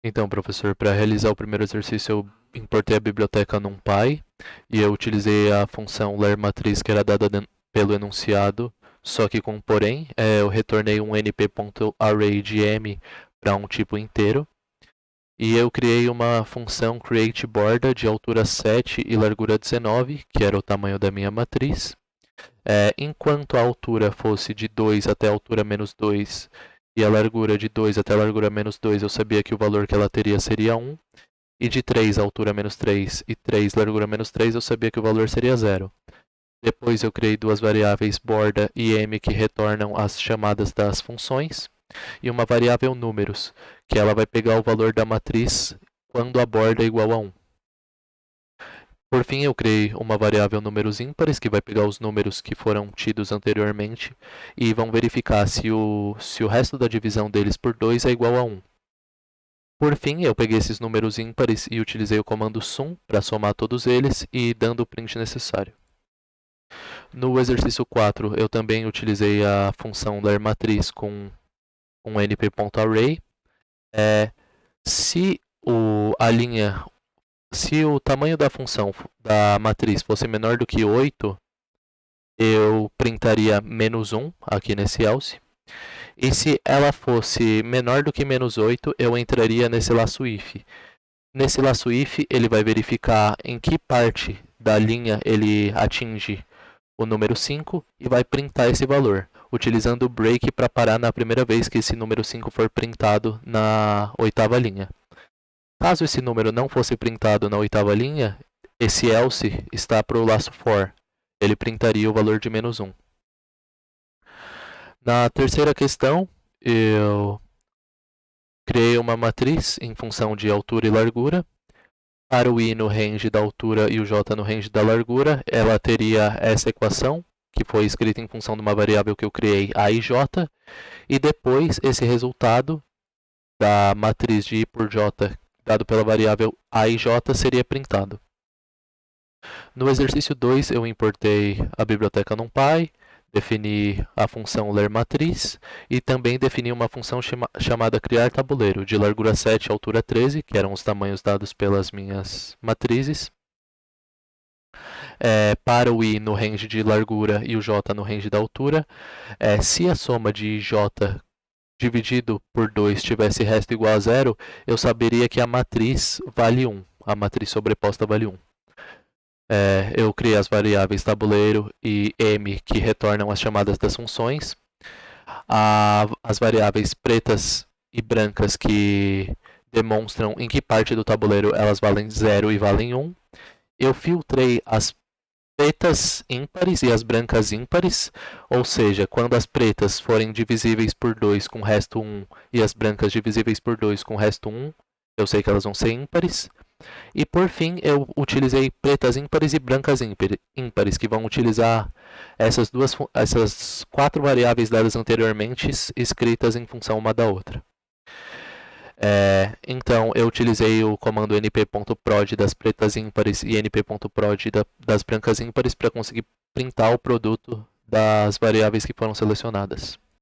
Então, professor, para realizar o primeiro exercício, eu importei a biblioteca NumPy e eu utilizei a função ler matriz que era dada pelo enunciado, só que com um porém, eu retornei um np.array de m para um tipo inteiro. E eu criei uma função createBorda de altura 7 e largura 19, que era o tamanho da minha matriz. Enquanto a altura fosse de 2 até a altura menos 2 e a largura de 2 até a largura menos 2, eu sabia que o valor que ela teria seria 1. E de 3 a altura menos 3 e 3 largura menos 3, eu sabia que o valor seria 0. Depois eu criei duas variáveis borda e m que retornam as chamadas das funções. E uma variável números, que ela vai pegar o valor da matriz quando a borda é igual a 1. Por fim, eu criei uma variável números ímpares, que vai pegar os números que foram tidos anteriormente e vão verificar se o resto da divisão deles por 2 é igual a 1. Por fim, eu peguei esses números ímpares e utilizei o comando sum para somar todos eles e dando o print necessário. No exercício 4, eu também utilizei a função lerMatriz com um np.array. Se o tamanho da função da matriz fosse menor do que 8, eu printaria menos 1 aqui nesse else. E se ela fosse menor do que menos 8, eu entraria nesse laço if. Nesse laço if, ele vai verificar em que parte da linha ele atinge o número 5 e vai printar esse valor, utilizando o break para parar na primeira vez que esse número 5 for printado na oitava linha. Caso esse número não fosse printado na oitava linha, esse else está para o laço for. Ele printaria o valor de menos 1. Na terceira questão, eu criei uma matriz em função de altura e largura. Para o i no range da altura e o j no range da largura, ela teria essa equação, que foi escrita em função de uma variável que eu criei, a e j, e depois esse resultado da matriz de i por j, dado pela variável a e j, seria printado. No exercício 2, eu importei a biblioteca NumPy, defini a função lerMatriz e também defini uma função chamada criarTabuleiro, de largura 7 e altura 13, que eram os tamanhos dados pelas minhas matrizes. Para o i no range de largura e o j no range da altura, se a soma de j dividido por 2 tivesse resto igual a 0, eu saberia que a matriz vale 1. A matriz sobreposta vale 1. Eu criei as variáveis tabuleiro e m que retornam as chamadas das funções. As variáveis pretas e brancas que demonstram em que parte do tabuleiro elas valem 0 e valem 1. Eu filtrei as pretas ímpares e as brancas ímpares, ou seja, quando as pretas forem divisíveis por 2 com resto 1 e as brancas divisíveis por 2 com resto 1, eu sei que elas vão ser ímpares. E por fim, eu utilizei pretas ímpares e brancas ímpares, que vão utilizar essas 4 variáveis dadas anteriormente, escritas em função uma da outra. Então, eu utilizei o comando np.prod das pretas ímpares e np.prod das brancas ímpares para conseguir printar o produto das variáveis que foram selecionadas.